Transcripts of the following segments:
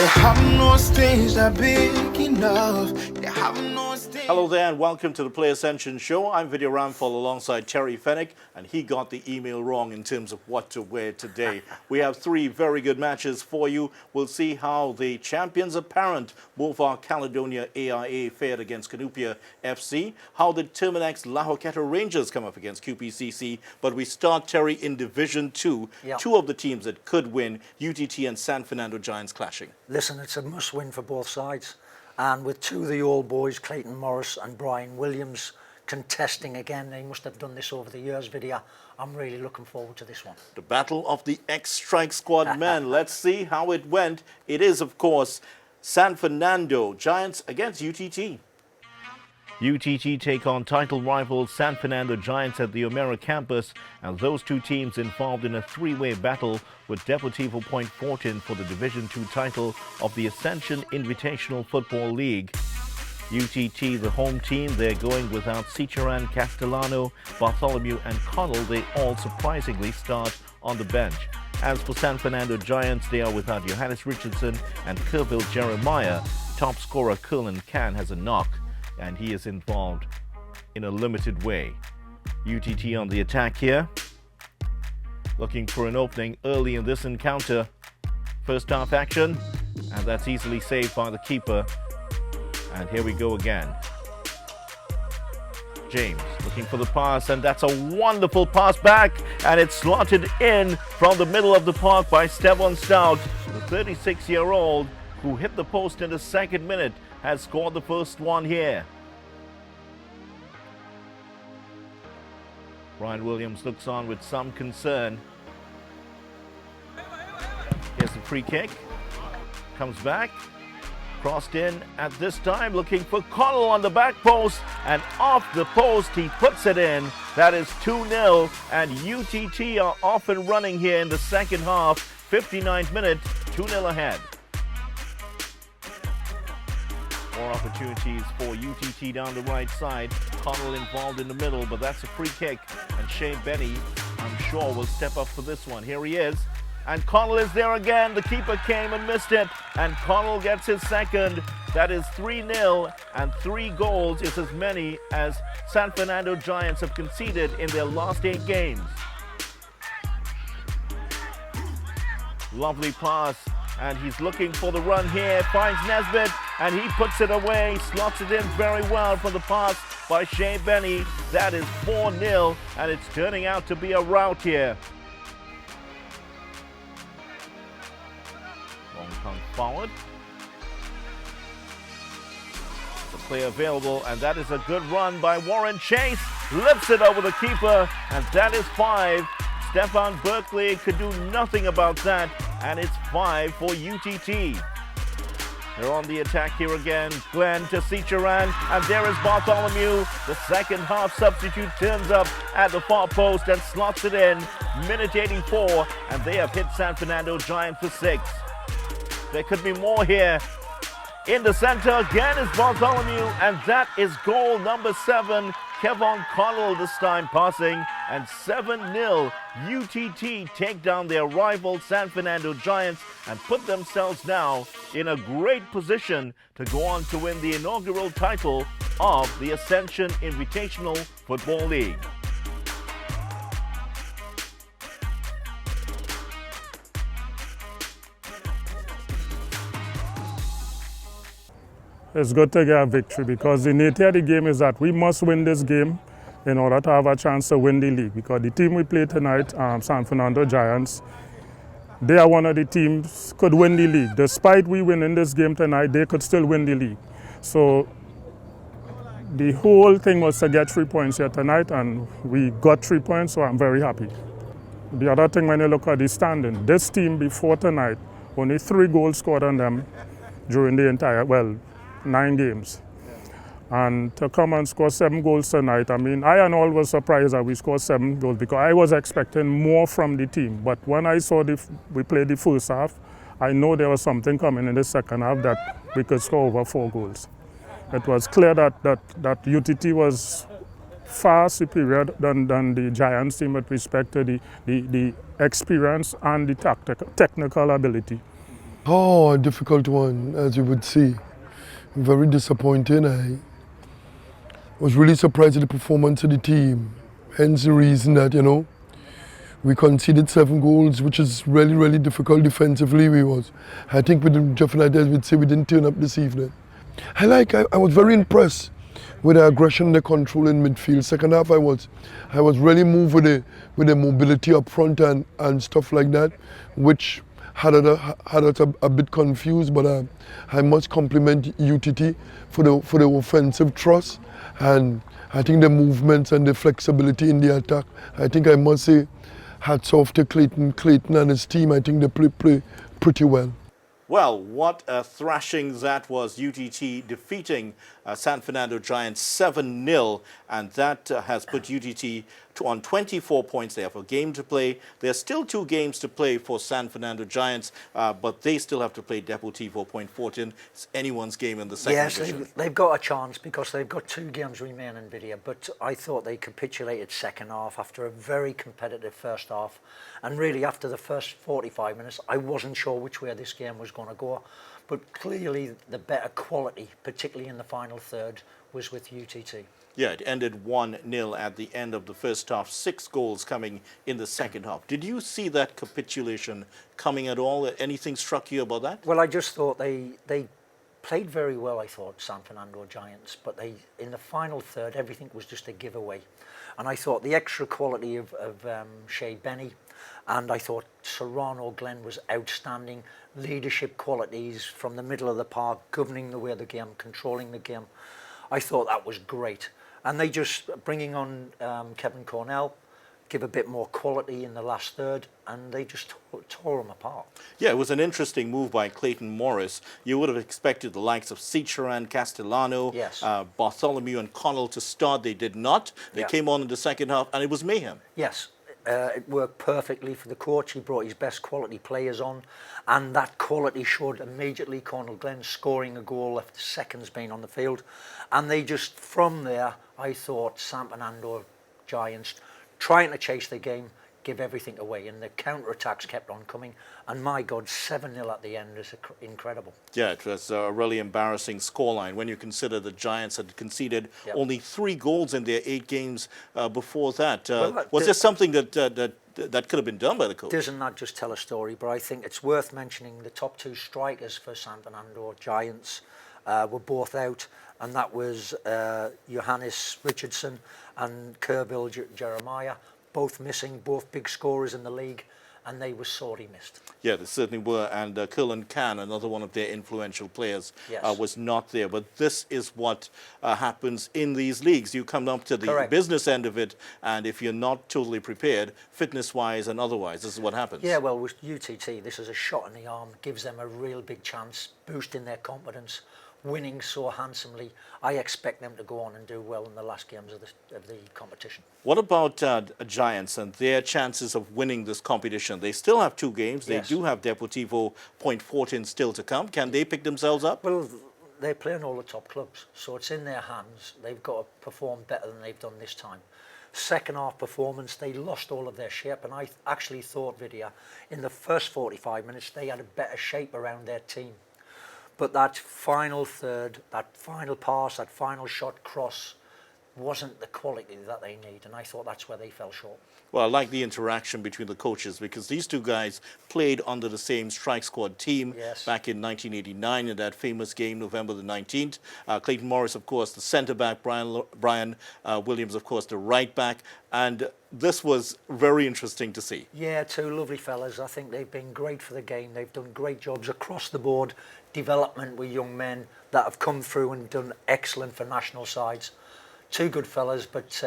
have no stage that big enough. They have no stage. Hello there and welcome to the Play Ascension Show. I'm Vidya Ramphal alongside Terry Fennick, and he got the email wrong in terms of what to wear today. We have three very good matches for you. We'll see how the champions apparent, Movar Caledonia AIA, fared against Canupia FC, how the Terminex La Joqueta Rangers come up against QPCC, but we start, Terry, in Division 2. Yep. Two of the teams that could win, UTT and San Fernando Giants clashing. Listen, it's a must-win for both sides. And with two of the old boys, Clayton Morris and Brian Williams, contesting again, they must have done this over the years, Vidya. I'm really looking forward to this one. The battle of the ex-strike squad men. Let's see how it went. It is, of course, San Fernando Giants against UTT. UTT take on title rivals San Fernando Giants at the Omera campus, and those two teams involved in a three-way battle with Deportivo Point Fortin for the Division II title of the Ascension Invitational Football League. UTT, the home team, they're going without Ciceran, Castellano, Bartholomew and Connell. They all surprisingly start on the bench. As for San Fernando Giants, they are without Johannes Richardson and Kerville Jeremiah. Top scorer Curlin Can has a knock, and he is involved in a limited way. UTT on the attack here, looking for an opening early in this encounter. First half action, and that's easily saved by the keeper. And here we go again. James looking for the pass, and that's a wonderful pass back, and it's slotted in from the middle of the park by Stevon Stout, the 36-year-old who hit the post in the second minute, has scored the first one here. Brian Williams looks on with some concern. Here's the free kick. Comes back. Crossed in at this time, looking for Connell on the back post, and off the post he puts it in. That is 2-0, and UTT are off and running here in the second half. 59th minute, 2-0 ahead. More opportunities for UTT down the right side. Connell involved in the middle, but that's a free kick, and Shane Benny, I'm sure, will step up for this one. Here he is, and Connell is there again. The keeper came and missed it, and Connell gets his second. That is 3-0, and 3 goals is as many as San Fernando Giants have conceded in their last 8 games. Lovely pass, and he's looking for the run here, finds Nesbitt, and he puts it away, slots it in very well for the pass by Shane Benny. That is 4-0, and it's turning out to be a rout here. Long punt forward. The play available, and that is a good run by Warren Chase. Lifts it over the keeper, and that is 5. Stefan Berkeley could do nothing about that, and it's 5 for UTT. They're on the attack here again. Glenn to Ciceran, and there is Bartholomew. The second half substitute turns up at the far post and slots it in. Minute 84, and they have hit San Fernando Giants for 6. There could be more here. In the center again is Bartholomew, and that is goal number 7. Kevon Connell this time passing, and 7-0. UTT take down their rival San Fernando Giants and put themselves now in a great position to go on to win the inaugural title of the Ascension Invitational Football League. It's good to get a victory because the nature of the game is that we must win this game in order to have a chance to win the league, because the team we play tonight, San Fernando Giants, they are one of the teams could win the league. Despite we winning this game tonight, they could still win the league. So the whole thing was to get 3 points here tonight, and we got 3 points, so I'm very happy. The other thing, when you look at the standing, this team before tonight, only 3 goals scored on them during the entire, 9 games. And to come and score 7 goals tonight, I mean, I and all was surprised that we scored 7 goals because I was expecting more from the team. But when I saw we played the first half, I know there was something coming in the second half that we could score over 4 goals. It was clear that UTT was far superior than the Giants team with respect to the experience and the technical ability. Oh, a difficult one, as you would see. Very disappointing. I was really surprised at the performance of the team. Hence the reason that, we conceded 7 goals, which is really, really difficult defensively. I think with the Jeff United, we'd say we didn't turn up this evening. I was very impressed with the aggression, the control in midfield. Second half, I was really moved with the mobility up front and stuff like that, which had us a bit confused. But I must compliment UTT for the offensive thrust, and I think the movements and the flexibility in the attack. I think I must say, hats off to Clayton and his team. I think they play pretty well. Well, what a thrashing that was. UTT defeating San Fernando Giants 7-0, and that has put UTT on 24 points. They have a game to play. There's still 2 games to play for San Fernando Giants, but they still have to play Deportivo Point Fortin. It's anyone's game in the second division. Yes, they've got a chance because they've got 2 games remaining, Vidya, but I thought they capitulated second half after a very competitive first half. And really, after the first 45 minutes, I wasn't sure which way this game was going to go. But clearly, the better quality, particularly in the final third, was with UTT. Yeah, it ended 1-0 at the end of the first half, 6 goals coming in the second half. Did you see that capitulation coming at all? Anything struck you about that? Well, I just thought they played very well, I thought, San Fernando Giants, but in the final third, everything was just a giveaway. And I thought the extra quality of Shea Benny, and I thought Serrano Glenn was outstanding. Leadership qualities from the middle of the park, governing the way of the game, controlling the game. I thought that was great. And they just, bringing on Kevin Cornell, give a bit more quality in the last third, and they just tore them apart. Yeah, it was an interesting move by Clayton Morris. You would have expected the likes of Cicheran, Castellano, Yes. Bartholomew and Connell to start. They did not. They came on in the second half, and it was mayhem. Yes, it worked perfectly for the coach. He brought his best quality players on, and that quality showed immediately. Cornell Glenn scoring a goal after seconds being on the field. And they just, from there, I thought San Fernando Giants trying to chase the game, give everything away, and the counter-attacks kept on coming, and my God, 7-0 at the end is incredible. Yeah, it was a really embarrassing scoreline when you consider the Giants had conceded only 3 goals in their 8 games before that. Was there something that could have been done by the coach? Doesn't that just tell a story? But I think it's worth mentioning the top 2 strikers for San Fernando Giants were both out, and that was Johannes Richardson and Kerbil Jeremiah, both missing, both big scorers in the league, and they were sorely missed. Yeah, they certainly were, and Curlin Khan, another one of their influential players, was not there. But this is what happens in these leagues. You come up to the business end of it, and if you're not totally prepared, fitness-wise and otherwise, this is what happens. Yeah, well, with UTT, this is a shot in the arm, gives them a real big chance, boosting their confidence, winning so handsomely. I expect them to go on and do well in the last games of the competition. What about Giants and their chances of winning this competition? They still have 2 games. They do have Deportivo Point Fortin still to come. Can they pick themselves up? Well, they're playing all the top clubs, so it's in their hands. They've got to perform better than they've done this time. Second half performance, they lost all of their shape, and I actually thought, Vidya, in the first 45 minutes, they had a better shape around their team. But that final third, that final pass, that final shot cross wasn't the quality that they need, and I thought that's where they fell short. Well, I like the interaction between the coaches, because these 2 guys played under the same strike squad team back in 1989 in that famous game, November the 19th. Clayton Morris, of course, the centre-back, Brian Williams, of course, the right-back, and this was very interesting to see. Yeah, 2 lovely fellas. I think they've been great for the game. They've done great jobs across the board, development with young men that have come through and done excellent for national sides. 2 good fellas, but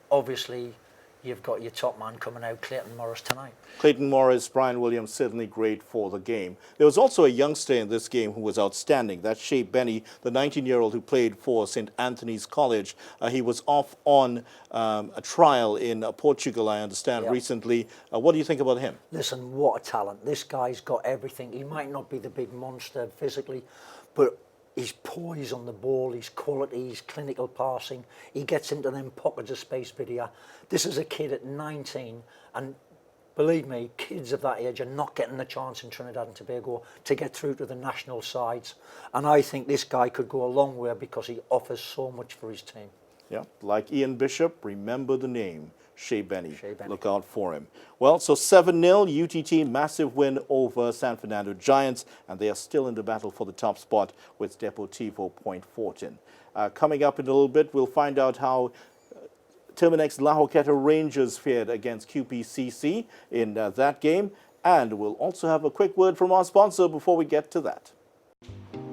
obviously you've got your top man coming out, Clayton Morris, tonight. Clayton Morris, Brian Williams, certainly great for the game. There was also a youngster in this game who was outstanding. That's Shea Benny, the 19-year-old who played for St. Anthony's College. He was off on a trial in Portugal, I understand, recently. What do you think about him? Listen, what a talent. This guy's got everything. He might not be the big monster physically, but his poise on the ball, his quality, his clinical passing, he gets into them pockets of space, Vidya. This is a kid at 19, and believe me, kids of that age are not getting the chance in Trinidad and Tobago to get through to the national sides. And I think this guy could go a long way because he offers so much for his team. Yeah, like Ian Bishop, remember the name, Shea Benny. Shea Benny. Look out for him. Well, so 7-0, UTT, massive win over San Fernando Giants, and they are still in the battle for the top spot with Deportivo Point Fortin. Coming up in a little bit, we'll find out how Terminex La Joqueta Rangers fared against QPCC in that game, and we'll also have a quick word from our sponsor before we get to that.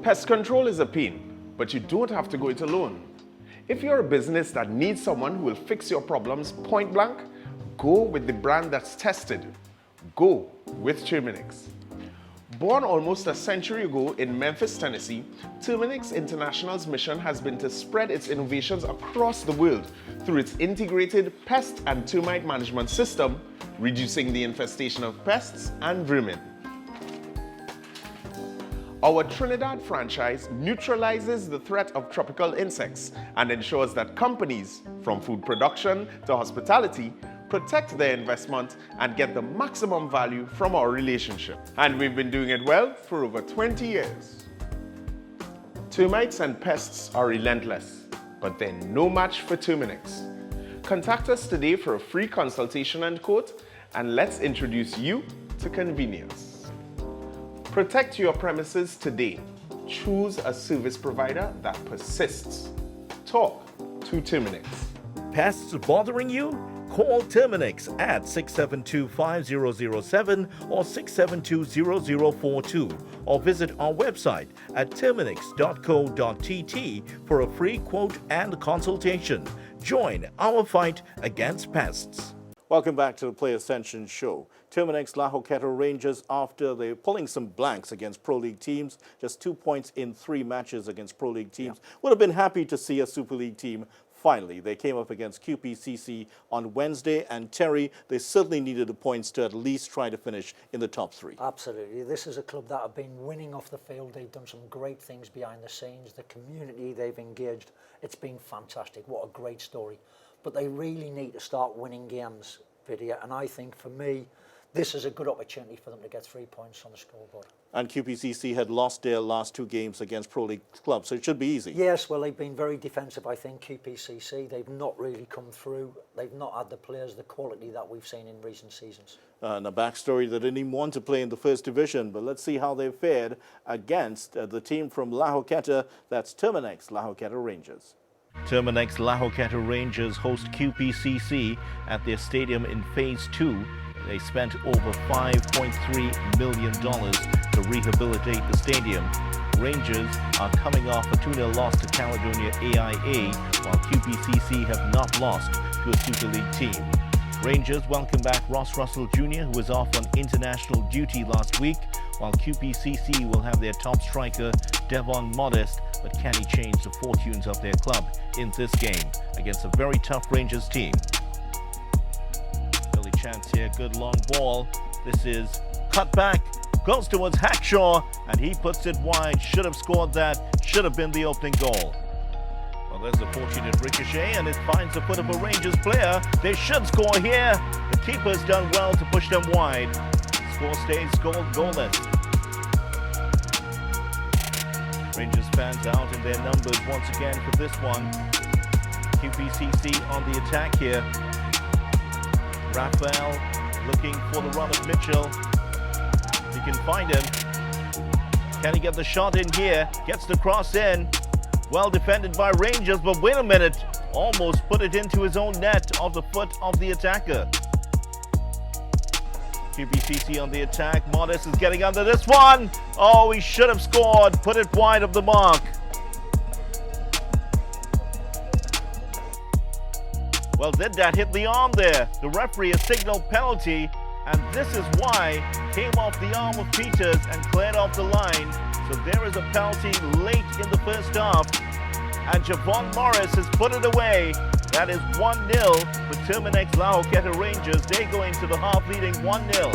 Pest control is a pain, but you don't have to go it alone. If you're a business that needs someone who will fix your problems point blank, go with the brand that's tested. Go with Terminex. Born almost a century ago in Memphis, Tennessee, Terminex International's mission has been to spread its innovations across the world through its integrated pest and termite management system, reducing the infestation of pests and vermin. Our Trinidad franchise neutralizes the threat of tropical insects and ensures that companies, from food production to hospitality, protect their investment and get the maximum value from our relationship. And we've been doing it well for over 20 years. Termites and pests are relentless, but they're no match for Terminex. Contact us today for a free consultation and quote, and let's introduce you to convenience. Protect your premises today. Choose a service provider that persists. Talk to Terminex. Pests bothering you? Call Terminex at 672-5007 or 672-0042 or visit our website at terminex.co.tt for a free quote and consultation. Join our fight against pests. Welcome back to the Play Ascension show. Terminex La Joqueta Rangers, after they're pulling some blanks against Pro League teams, just 2 points in 3 matches against Pro League teams, would have been happy to see a Super League team. Finally, they came up against QPCC on Wednesday, and Terry, they certainly needed the points to at least try to finish in the top 3. Absolutely. This is a club that have been winning off the field. They've done some great things behind the scenes. The community they've engaged, it's been fantastic. What a great story. But they really need to start winning games, Vidya, and I think for me, this is a good opportunity for them to get 3 points on the scoreboard. And QPCC had lost their last 2 games against Pro League clubs, so it should be easy. Yes, well, they've been very defensive, I think, QPCC. They've not really come through. They've not had the players, the quality that we've seen in recent seasons. And a backstory, they didn't even want to play in the first division, but let's see how they fared against the team from La Joqueta, that's Terminex La Joqueta Rangers. Terminex La Joqueta Rangers host QPCC at their stadium in Phase 2. They spent over $5.3 million to rehabilitate the stadium. Rangers are coming off a 2-0 loss to Caledonia AIA, while QPCC have not lost to a Super League team. Rangers welcome back Ross Russell Jr., who was off on international duty last week, while QPCC will have their top striker Devon Modest, but can he change the fortunes of their club in this game against a very tough Rangers team? Early chance here, good long ball. This is cut back, goes towards Hackshaw, and he puts it wide. Should have scored that, should have been the opening goal. Well, there's a fortunate ricochet, and it finds the foot of a Rangers player. They should score here. The keeper's done well to push them wide. Score stays goalless. Rangers fans out in their numbers once again for this one. QPCC on the attack here. Raphael looking for the run of Mitchell. He can find him. Can he get the shot in here? Gets the cross in. Well defended by Rangers, but wait a minute. Almost put it into his own net off the foot of the attacker. QPCC on the attack. Modest is getting under this one. Oh, he should have scored. Put it wide of the mark. Well, did that hit the arm there? The referee has signaled penalty, and this is why came off the arm of Peters and cleared off the line. So there is a penalty late in the first half, and Javon Morris has put it away. That is 1-0 for Terminex La Joqueta Rangers. They go into the half leading 1-0.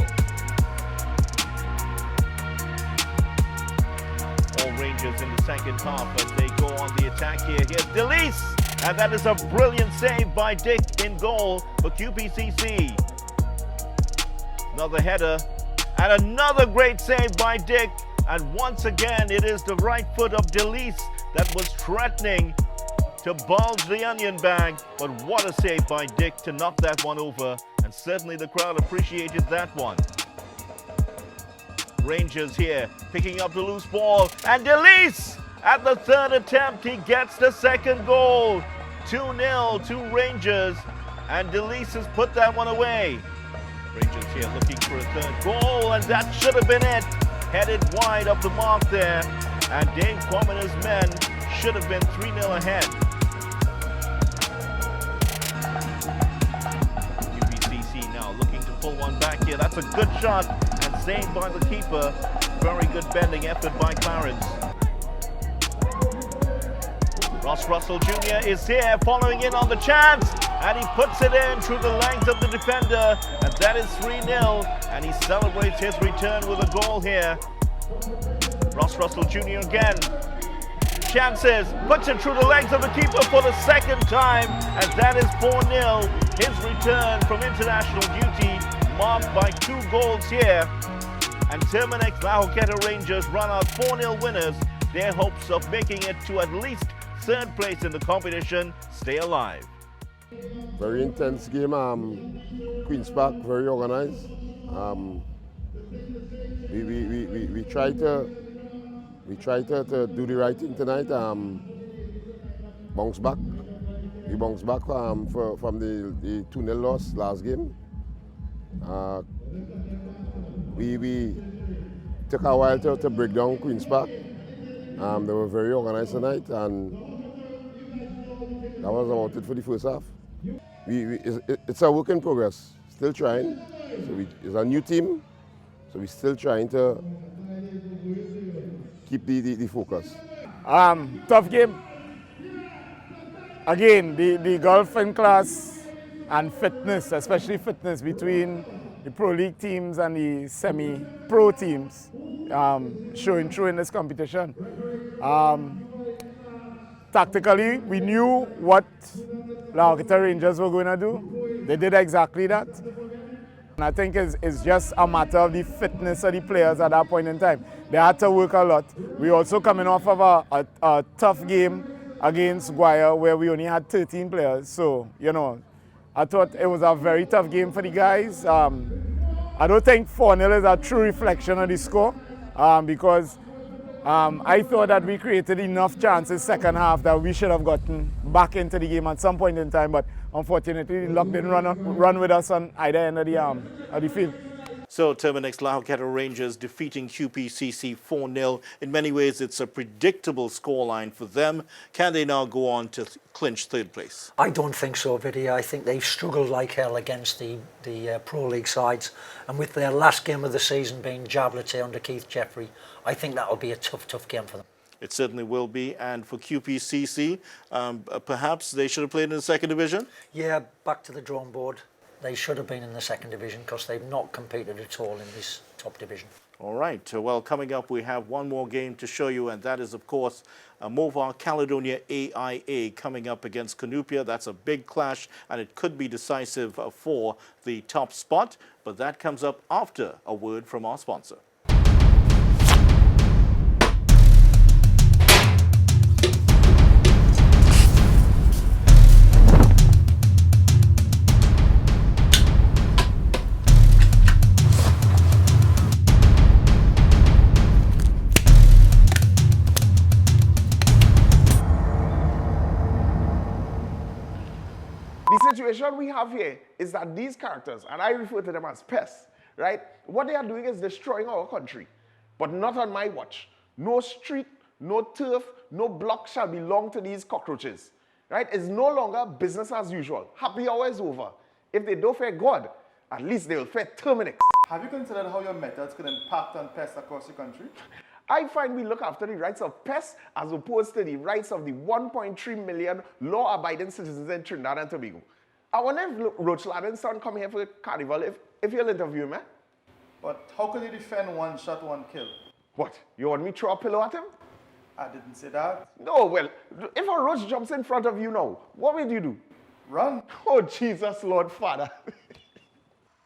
All Rangers in the second half as they go on the attack here. Here's Delise, and that is a brilliant save by Dick in goal for QPCC. Another header. And another great save by Dick. And once again, it is the right foot of Delise that was threatening to bulge the onion bag. But what a save by Dick to knock that one over. And certainly the crowd appreciated that one. Rangers here, picking up the loose ball. And Delise, at the third attempt, he gets the second goal. 2-0 to Rangers. And Delise has put that one away. Rangers here looking for a third goal, and that should have been it. Headed wide of the mark there. And Dave Quam and his men should have been 3-0 ahead. UPCC now looking to pull one back here. That's a good shot and saved by the keeper. Very good bending effort by Clarence. Ross Russell Jr. is here following in on the chance, and he puts it in through the length of the defender, and that is 3-0, and he celebrates his return with a goal here. Ross Russell Jr. again. Chances, puts it through the legs of the keeper for the second time, and that is 4-0. His return from international duty, marked by 2 goals here. And Terminex Lahoketa Rangers run out 4-0 winners. Their hopes of making it to at least third place in the competition stay alive. Very intense game. Queen's Park very organized. We try to do the right thing tonight. Bounce back. We bounce back from the 2-0 loss last game. We took a while to break down Queen's Park. They were very organized tonight, and that was about it for the first half. It's a work in progress, still trying. So it's a new team, so we're still trying to keep the focus. Tough game. Again, the golfing class and fitness, especially fitness between the Pro League teams and the semi-pro teams, showing through in this competition. Tactically, we knew what Lahoketa Rangers were going to do. They did exactly that. And I think it's just a matter of the fitness of the players at that point in time. They had to work a lot. We also coming off of a tough game against Guaya where we only had 13 players. So, you know, I thought it was a very tough game for the guys. I don't think 4-0 is a true reflection of the score because I thought that we created enough chances second half that we should have gotten back into the game at some point in time, but unfortunately, luck didn't run with us on either end of the field. So Terminex Lahoketa Rangers defeating QPCC 4-0. In many ways, it's a predictable scoreline for them. Can they now go on to clinch third place? I don't think so, Vidya. I think they've struggled like hell against the Pro League sides. And with their last game of the season being Jablete under Keith Jeffrey, I think that'll be a tough game for them. It certainly will be. And for QPCC, perhaps they should have played in the second division? Yeah, back to the drawing board. They should have been in the second division because they've not competed at all in this top division. All right. Well, coming up, we have one more game to show you, and that is, of course, Movar Caledonia AIA coming up against Canupia. That's a big clash, and it could be decisive for the top spot. But that comes up after a word from our sponsor. The situation we have here is that these characters, and I refer to them as pests, right? What they are doing is destroying our country, but not on my watch. No street, no turf, no block shall belong to these cockroaches, right? It's no longer business as usual. Happy hour is over. If they don't fear God, at least they will fear Terminex. Have you considered how your methods could impact on pests across the country? I find we look after the rights of pests as opposed to the rights of the 1.3 million law-abiding citizens in Trinidad and Tobago. I wonder if Roach Ladden's son come here for a carnival if you'll interview him, eh? But how could you defend one shot, one kill? What? You want me to throw a pillow at him? I didn't say that. No, well, if a roach jumps in front of you now, what will you do? Run. Oh, Jesus, Lord Father.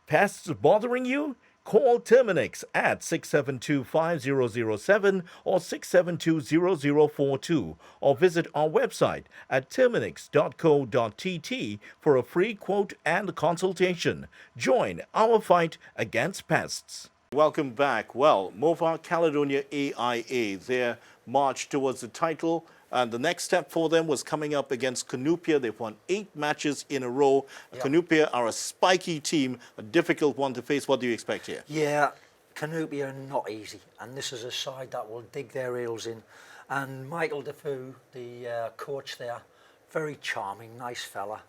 Pests bothering you? Call Terminix at 672-5007 or 672-0042 or visit our website at terminix.co.tt for a free quote and consultation. Join our fight against pests. Welcome back. Well, Mova Caledonia AIA, their march towards the title, and the next step for them was coming up against Canoopia. They've won 8 matches in a row. Yep. Canoopia are a spiky team, a difficult one to face. What do you expect here? Yeah, Canoopia are not easy, and this is a side that will dig their heels in. And Michael Defoe, the coach there, very charming, nice fella.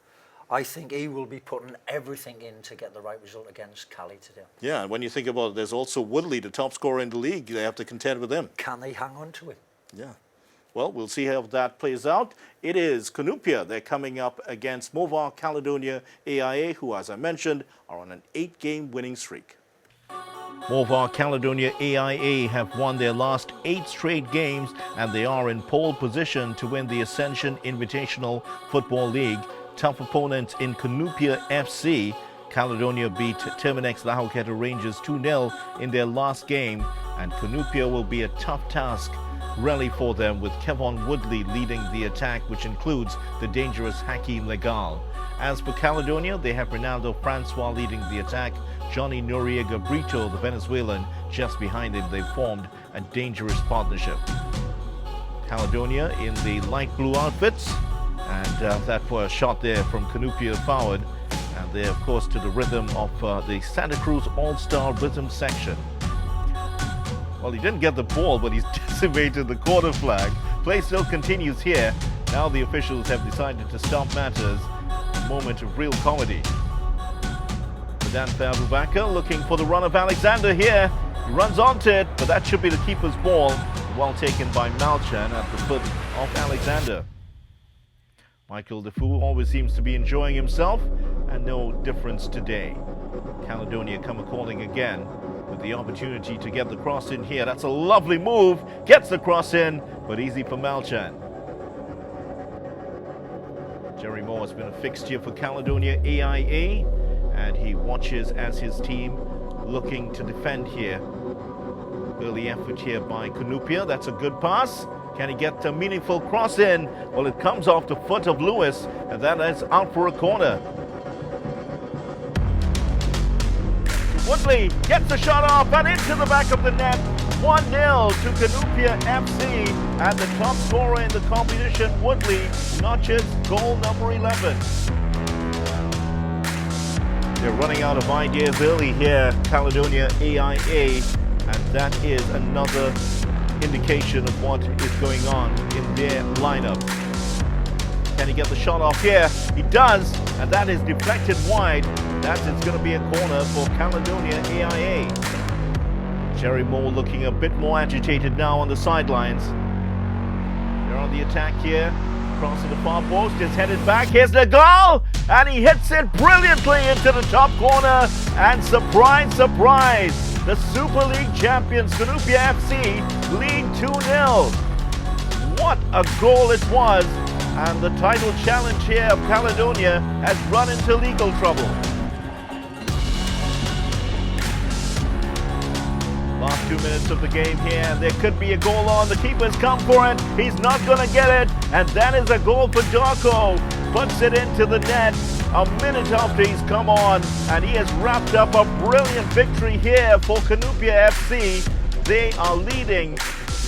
I think he will be putting everything in to get the right result against Cali today. Yeah, and when you think about it, there's also Woodley, the top scorer in the league. They have to contend with him. Can they hang on to it? Yeah. Well, we'll see how that plays out. It is Canoopia. They're coming up against Mova Caledonia AIA, who, as I mentioned, are on an 8-game winning streak. Mova Caledonia AIA have won their last 8 straight games, and they are in pole position to win the Ascension Invitational Football League. Tough opponents in Canoopia FC. Caledonia beat Terminix Lahoketa Rangers 2-0 in their last game, and Canoopia will be a tough task really for them, with Kevon Woodley leading the attack, which includes the dangerous Hakeem Legal. As for Caledonia, they have Ronaldo Francois leading the attack, Johnny Noriega Brito, the Venezuelan, just behind him. They formed a dangerous partnership. Caledonia in the light blue outfits, and that was a shot there from Canoopia forward, and they're of course to the rhythm of the Santa Cruz All-Star Rhythm section. Well, he didn't get the ball, but he's decimated the corner flag. Play still continues here. Now the officials have decided to stop matters. A moment of real comedy. Danfa Abubakar looking for the run of Alexander here. He runs onto it, but that should be the keeper's ball. Well taken by Malchan at the foot of Alexander. Michael Defoe always seems to be enjoying himself, and no difference today. Caledonia come a-calling again with the opportunity to get the cross in here. That's a lovely move. Gets the cross in, but easy for Malchan. Jerry Moore has been a fixture for Caledonia AIA, and he watches as his team looking to defend here. Early effort here by Canoopia. That's a good pass. Can he get a meaningful cross in? Well, it comes off the foot of Lewis, and that is out for a corner. Woodley gets the shot off and into the back of the net. 1-0 to Canoopia FC, and the top scorer in the competition, Woodley, notches goal number 11. They're running out of ideas early here, Caledonia AIA, and that is another indication of what is going on in their lineup. Can he get the shot off here? He does, and that is deflected wide. That is going to be a corner for Caledonia AIA. Jerry Moore looking a bit more agitated now on the sidelines. They're on the attack here. Crossing the far post, is headed back. Here's the goal, and he hits it brilliantly into the top corner. And surprise, surprise, the Super League champions Canoopia FC lead 2-0. What a goal it was, and the title challenge here of Caledonia has run into legal trouble. Last 2 minutes of the game here, and there could be a goal on. The keeper's come for it. He's not going to get it, and that is a goal for Darko. Puts it into the net a minute after he's come on, and he has wrapped up a brilliant victory here for Canoopia FC. They are leading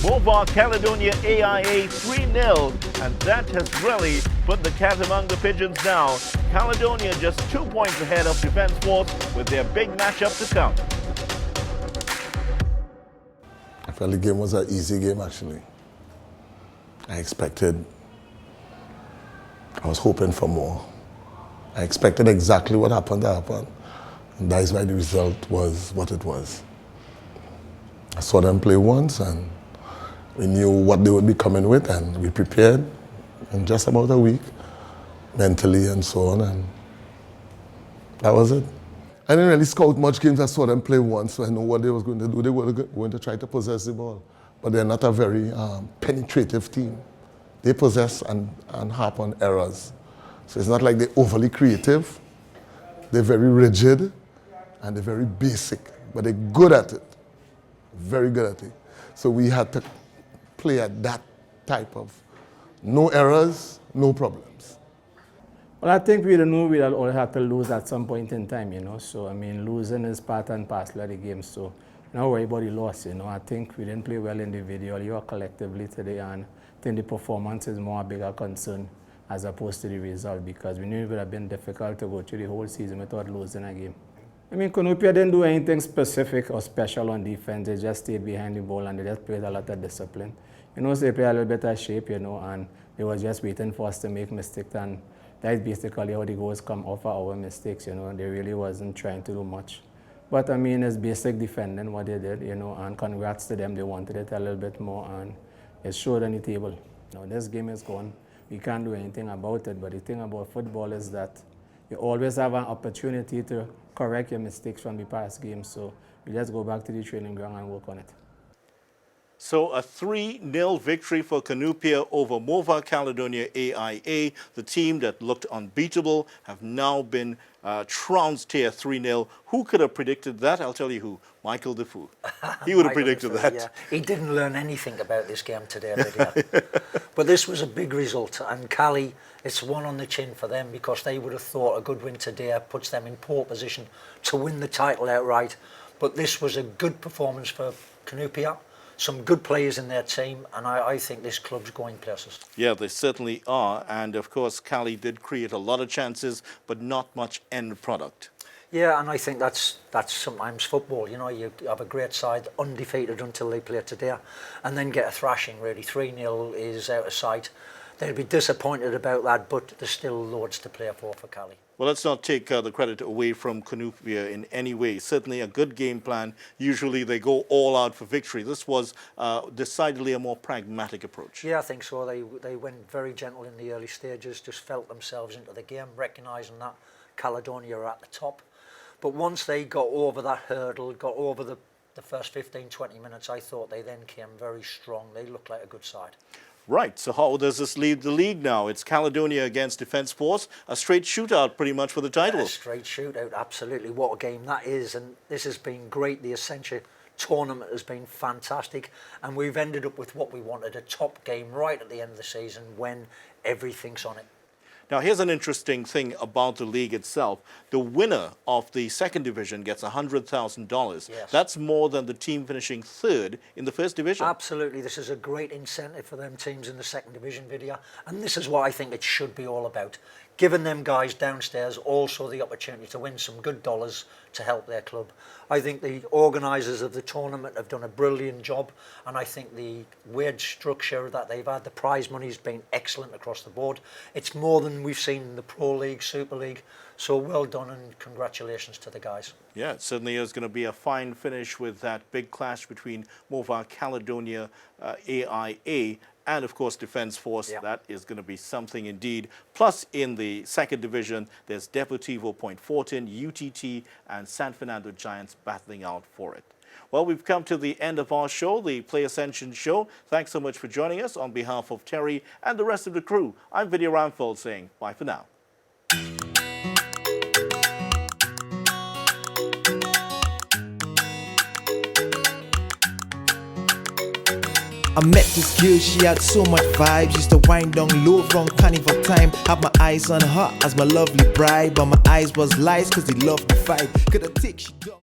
Mova Caledonia AIA 3-0, and that has really put the cat among the pigeons now. Caledonia just 2 points ahead of Defence Force with their big matchup to come. I felt the game was an easy game, actually. I was hoping for more. I expected exactly what happened to happen, and that is why the result was what it was. I saw them play once, and we knew what they would be coming with, and we prepared in just about a week, mentally and so on, and that was it. I didn't really scout much games. I saw them play once, so I know what they was going to do. They were going to try to possess the ball, but they're not a very penetrative team. They possess and harp on errors. So it's not like they're overly creative. They're very rigid, and they're very basic, but they're good at it, very good at it. So we had to play at that type of no errors, no problems. Well, I think we knew we'd all have to lose at some point in time, you know. So, I mean, losing is part and parcel of the game. So, don't worry about the loss, you know. I think we didn't play well individually or collectively today, and I think the performance is more a bigger concern as opposed to the result, because we knew it would have been difficult to go through the whole season without losing a game. I mean, Canoopia didn't do anything specific or special on defense. They just stayed behind the ball and they just played a lot of discipline. You know, so they played a little bit of shape, you know, and they were just waiting for us to make mistakes, and that's basically how the goals come off of our mistakes, you know. They really wasn't trying to do much. But I mean, it's basic defending what they did, you know, and congrats to them. They wanted it a little bit more, and it showed on the table. Now, this game is gone. We can't do anything about it, but the thing about football is that you always have an opportunity to correct your mistakes from the past games. So we just go back to the training ground and work on it. So a 3-0 victory for Canoopia over Mova Caledonia AIA. The team that looked unbeatable have now been trounced here 3-0. Who could have predicted that? I'll tell you who. Michael Defoe. He would have predicted that. Yeah. He didn't learn anything about this game today, did he? But this was a big result, and Cali, it's one on the chin for them, because they would have thought a good win today puts them in pole position to win the title outright. But this was a good performance for Canoopia. Some good players in their team, and I think this club's going places. Yeah, they certainly are. And of course, Cali did create a lot of chances, but not much end product. Yeah, and I think that's sometimes football. You know, you have a great side, undefeated until they play today, and then get a thrashing, really. 3-0 is out of sight. They'll be disappointed about that, but there's still loads to play for Cali. Well, let's not take the credit away from Canoopia in any way. Certainly a good game plan. Usually they go all out for victory. This was decidedly a more pragmatic approach. Yeah, I think so. They went very gentle in the early stages, just felt themselves into the game, recognising that Caledonia are at the top. But once they got over that hurdle, got over the first 15, 20 minutes, I thought they then came very strong. They looked like a good side. Right, so how does this leave the league now? It's Caledonia against Defence Force, a straight shootout pretty much for the title. A straight shootout, absolutely. What a game that is, and this has been great. The Ascension tournament has been fantastic, and we've ended up with what we wanted, a top game right at the end of the season when everything's on it. Now, here's an interesting thing about the league itself. The winner of the second division gets $100,000. Yes. That's more than the team finishing third in the first division. Absolutely. This is a great incentive for them teams in the second division video. And this is what I think it should be all about. Giving them guys downstairs also the opportunity to win some good dollars to help their club. I think the organisers of the tournament have done a brilliant job, and I think the wage structure that they've had, the prize money has been excellent across the board. It's more than we've seen in the Pro League, Super League, so well done and congratulations to the guys. Yeah, it certainly is going to be a fine finish with that big clash between Mova Caledonia AIA and, of course, Defence Force. Yeah. That is going to be something indeed. Plus, in the second division, there's Deportivo Point Fortin, UTT, and San Fernando Giants battling out for it. Well, we've come to the end of our show, the Play Ascension show. Thanks so much for joining us. On behalf of Terry and the rest of the crew, I'm Vidya Ramphal saying bye for now. I met this girl, she had so much vibes. Used to wind down low from carnival time. Have my eyes on her as my lovely bride, but my eyes was lies cause they love the fight. Could I take she